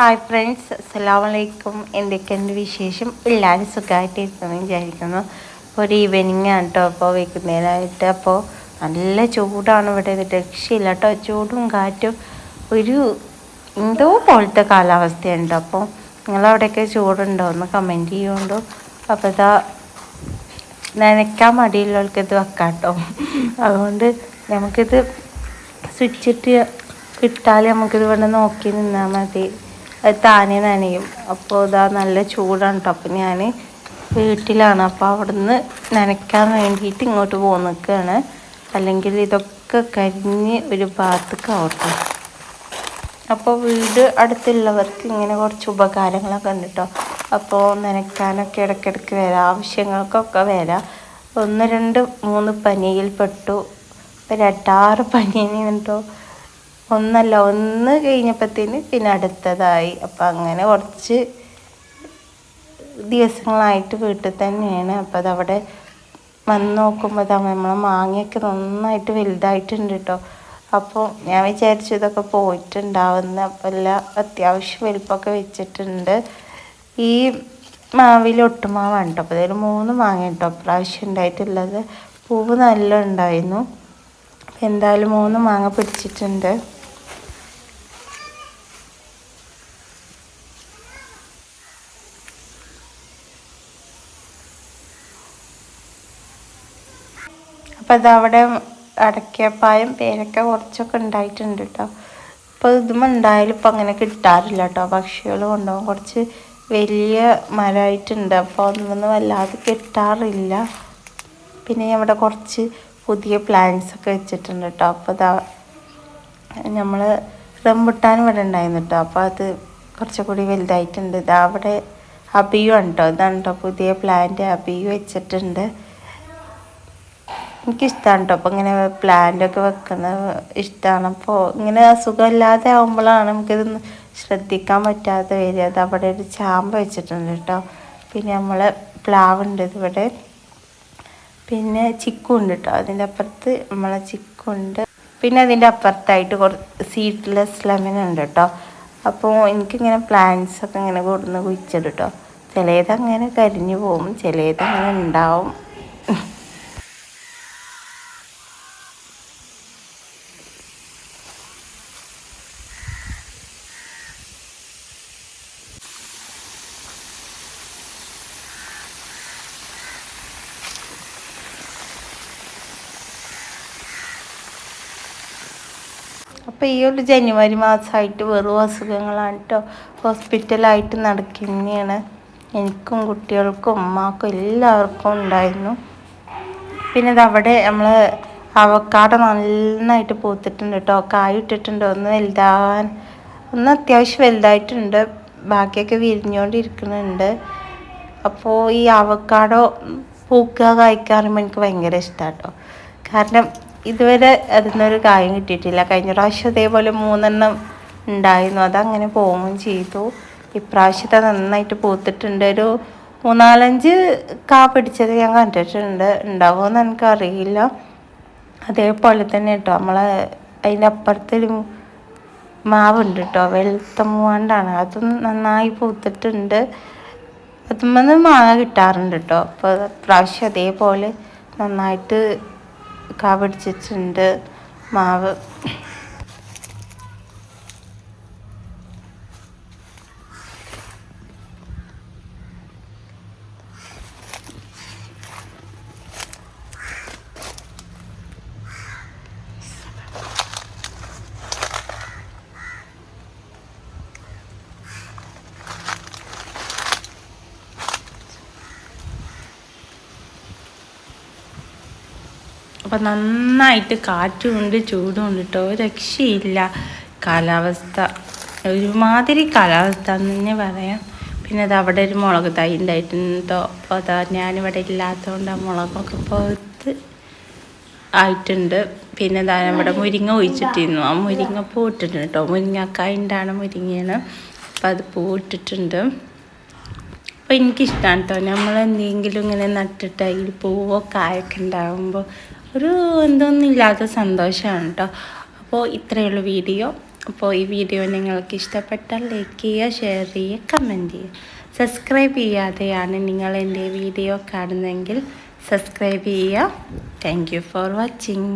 Hi friends, അസ്സലാമു അലൈക്കും. എന്തൊക്കെയുണ്ട് വിശേഷം? എല്ലാവരും സുഖമായിട്ടിരിക്കുന്നു വിചാരിക്കുന്നു. ഒരു ഈവനിങ് ആണ് കേട്ടോ. അപ്പോൾ വൈകുന്നേരമായിട്ട് അപ്പോൾ നല്ല ചൂടാണ് ഇവിടെ. രക്ഷയില്ല കേട്ടോ. ചൂടും കാറ്റും ഒരു എന്തോ പോലത്തെ കാലാവസ്ഥയുണ്ട്. അപ്പോൾ നിങ്ങളവിടെയൊക്കെ ചൂടുണ്ടോ എന്ന് കമൻറ്റ് ചെയ്യുന്നുണ്ടോ? അപ്പോൾ ഇതാ നനയ്ക്കാൻ മടിയുള്ളവർക്ക് ഇത് വെക്കാം കേട്ടോ. അതുകൊണ്ട് നമുക്കിത് സ്വിച്ചിട്ട് ഇട്ടാൽ നമുക്കിത് ഇവിടെ നോക്കി നിന്നാൽ മതി. അത് താനെ നനയും. അപ്പോൾ ഇതാ നല്ല ചൂടാണ് കേട്ടോ. അപ്പോൾ ഞാൻ വീട്ടിലാണ്. അപ്പോൾ അവിടുന്ന് നനയ്ക്കാൻ വേണ്ടിയിട്ട് ഇങ്ങോട്ട് പോന്നിക്കുകയാണ്. അല്ലെങ്കിൽ ഇതൊക്കെ കരിഞ്ഞ് ഒരു ഭാഗത്തേക്കാവട്ടെ. അപ്പോൾ വീട് അടുത്തുള്ളവർക്ക് ഇങ്ങനെ കുറച്ച് ഉപകാരങ്ങളൊക്കെ ഉണ്ട് കേട്ടോ. അപ്പോൾ നനയ്ക്കാനൊക്കെ ഇടയ്ക്കിടയ്ക്ക് വരാം, ആവശ്യങ്ങൾക്കൊക്കെ വരാം. 1 2 3 പനിയിൽ പെട്ടു. 6 പനിയാണ് കേട്ടോ. ഒന്നല്ല, ഒന്ന് കഴിഞ്ഞപ്പോഴത്തേന് പിന്നെ അടുത്തതായി. അപ്പം അങ്ങനെ കുറച്ച് ദിവസങ്ങളായിട്ട് വീട്ടിൽ തന്നെയാണ്. അപ്പം അതവിടെ വന്ന് നോക്കുമ്പോൾ നമ്മളെ മാങ്ങയൊക്കെ നന്നായിട്ട് വലുതായിട്ടുണ്ട് കേട്ടോ. അപ്പോൾ ഞാൻ വിചാരിച്ചു ഇതൊക്കെ പോയിട്ടുണ്ടാവുന്ന. അപ്പം എല്ലാം അത്യാവശ്യം വലുപ്പമൊക്കെ വെച്ചിട്ടുണ്ട്. ഈ മാവിൽ ഒട്ടുമാവാണ് കേട്ടോ. അപ്പോൾ അതിൽ 3 മാങ്ങ കേട്ടോ പ്രാവശ്യം ഉണ്ടായിട്ടുള്ളത്. പൂവ് നല്ല ഉണ്ടായിരുന്നു. എന്തായാലും 3 മാങ്ങ പിടിച്ചിട്ടുണ്ട്. അപ്പോൾ അതവിടെ അടയ്ക്കപ്പായും പേരക്ക കുറച്ചൊക്കെ ഉണ്ടായിട്ടുണ്ട് കേട്ടോ. അപ്പോൾ ഇതും ഉണ്ടായാലും ഇപ്പം അങ്ങനെ കിട്ടാറില്ല കേട്ടോ. പക്ഷികൾ കൊണ്ടുപോകും. കുറച്ച് വലിയ മരമായിട്ടുണ്ട്. അപ്പോൾ ഒന്നും വല്ലാതെ കിട്ടാറില്ല. പിന്നെ ഇവിടെ കുറച്ച് പുതിയ പ്ലാന്റ്സൊക്കെ വെച്ചിട്ടുണ്ട് കേട്ടോ. അപ്പോൾ ഇതാ നമ്മൾ റംബുട്ടാൻ ഇവിടെ ഉണ്ടായിരുന്നു കേട്ടോ. അപ്പോൾ അത് കുറച്ചുകൂടി വലുതായിട്ടുണ്ട്. ഇതാ അവിടെ അബിയു ആണ് കേട്ടോ. ഇതാണ് കേട്ടോ പുതിയ പ്ലാന്റ്. അബിയു വെച്ചിട്ടുണ്ട്. എനിക്കിഷ്ടമാണ് കേട്ടോ. അപ്പോൾ ഇങ്ങനെ പ്ലാന്റൊക്കെ വെക്കുന്നത് ഇഷ്ടമാണ്. അപ്പോൾ ഇങ്ങനെ അസുഖമില്ലാതെ ആകുമ്പോഴാണ് നമുക്കിത് ശ്രദ്ധിക്കാൻ പറ്റാതെ വരിക. അത് അവിടെ ഒരു ചാമ്പ വെച്ചിട്ടുണ്ട് കേട്ടോ. പിന്നെ നമ്മൾ പ്ലാവുണ്ട് ഇവിടെ. പിന്നെ ചിക്കു ഉണ്ട് കേട്ടോ. അതിൻ്റെ അപ്പുറത്ത് നമ്മളെ ചിക്കുണ്ട്. പിന്നെ അതിൻ്റെ അപ്പുറത്തായിട്ട് കുറച്ച് സീഡ്ലെസ് ലെമൺ ഉണ്ട് കേട്ടോ. അപ്പോൾ എനിക്കിങ്ങനെ പ്ലാന്റ്സൊക്കെ ഇങ്ങനെ കൊടുന്ന് കുഴിച്ചിടും കേട്ടോ. ചിലതങ്ങനെ കരിഞ്ഞു പോകും, ചിലതങ്ങനെ ഉണ്ടാവും. അപ്പോൾ ഈ ഒരു ജനുവരി മാസമായിട്ട് വെറും അസുഖങ്ങളാണ് കേട്ടോ. ഹോസ്പിറ്റലായിട്ട് നടക്കുന്നതാണ്. എനിക്കും കുട്ടികൾക്കും ഉമ്മാക്കും എല്ലാവർക്കും ഉണ്ടായിരുന്നു. പിന്നെ ഇതവിടെ നമ്മൾ അവക്കാട നന്നായിട്ട് പൂത്തിട്ടുണ്ട് കേട്ടോ. കായ ഇട്ടിട്ടുണ്ട്. ഒന്ന് അത്യാവശ്യം വലുതായിട്ടുണ്ട്. ബാക്കിയൊക്കെ വിരിഞ്ഞുകൊണ്ടിരിക്കുന്നുണ്ട്. അപ്പോൾ ഈ അവക്കാടോ പൂക്കുക കായ്ക്കാറുമ്പോൾ എനിക്ക് ഭയങ്കര ഇഷ്ടമാണ് കേട്ടോ. കാരണം ഇതുവരെ അതിനൊരു കായം കിട്ടിയിട്ടില്ല. കഴിഞ്ഞ പ്രാവശ്യം അതേപോലെ 3 എണ്ണം ഉണ്ടായിരുന്നു. അതങ്ങനെ പോവുകയും ചെയ്തു. ഇപ്രാവശ്യത്തെ നന്നായിട്ട് പൂത്തിട്ടുണ്ട്. ഒരു 3 4 5 കാ പിടിച്ചത് ഞാൻ കണ്ടിട്ടുണ്ട്. ഉണ്ടാവുമെന്ന് എനിക്കറിയില്ല. അതേപോലെ തന്നെ കേട്ടോ നമ്മളെ അതിൻ്റെ അപ്പുറത്തൊരു മാവുണ്ട് കേട്ടോ. വെളുത്ത മൂവാണ്ടാണ്. അതും നന്നായി പൂത്തിട്ടുണ്ട്. അതുമ്മന്ന് മാങ്ങ കിട്ടാറുണ്ട് കേട്ടോ. അപ്പോൾ പ്രാവശ്യം അതേപോലെ നന്നായിട്ട് കാ പിടിച്ചിട്ടുണ്ട് മാവ്. അപ്പം നന്നായിട്ട് കാറ്റുമുണ്ട്, ചൂടുമുണ്ട് കേട്ടോ. രക്ഷയില്ല കാലാവസ്ഥ. ഒരുമാതിരി കാലാവസ്ഥ എന്ന് തന്നെ പറയാം. പിന്നെ അത് അവിടെ ഒരു മുളക് തൈ ഉണ്ടായിട്ടുണ്ടോ. അപ്പോൾ അതാ ഞാനിവിടെ ഇല്ലാത്തതുകൊണ്ട് ആ മുളകൊക്കെ പോത്ത് ആയിട്ടുണ്ട്. പിന്നെ അതാ ഇവിടെ മുരിങ്ങ ഒഴിച്ചിട്ടിരുന്നു. ആ മുരിങ്ങ പൂട്ടിട്ടുണ്ട് കേട്ടോ. മുരിങ്ങക്കായ ഉണ്ടാണ് മുരിങ്ങയാണ്. അപ്പം അത് പൂട്ടിട്ടുണ്ട്. അപ്പോൾ എനിക്കിഷ്ടമാണ് കേട്ടോ. നമ്മൾ എന്തെങ്കിലും ഇങ്ങനെ നട്ടിട്ട് അതിൽ പൂവോ കായൊക്കെ ഉണ്ടാകുമ്പോൾ ഒരു എന്തൊന്നും ഇല്ലാത്ത സന്തോഷമാണ് കേട്ടോ. അപ്പോൾ ഇത്രയുള്ള വീഡിയോ. അപ്പോൾ ഈ വീഡിയോ നിങ്ങൾക്ക് ഇഷ്ടപ്പെട്ടാൽ ലൈക്ക് ചെയ്യുക, ഷെയർ ചെയ്യുക, കമൻറ്റ് ചെയ്യുക. സബ്സ്ക്രൈബ് ചെയ്യാതെയാണ് നിങ്ങൾ എൻ്റെ വീഡിയോ കാണുന്നതെങ്കിൽ സബ്സ്ക്രൈബ് ചെയ്യുക. Thank you for watching.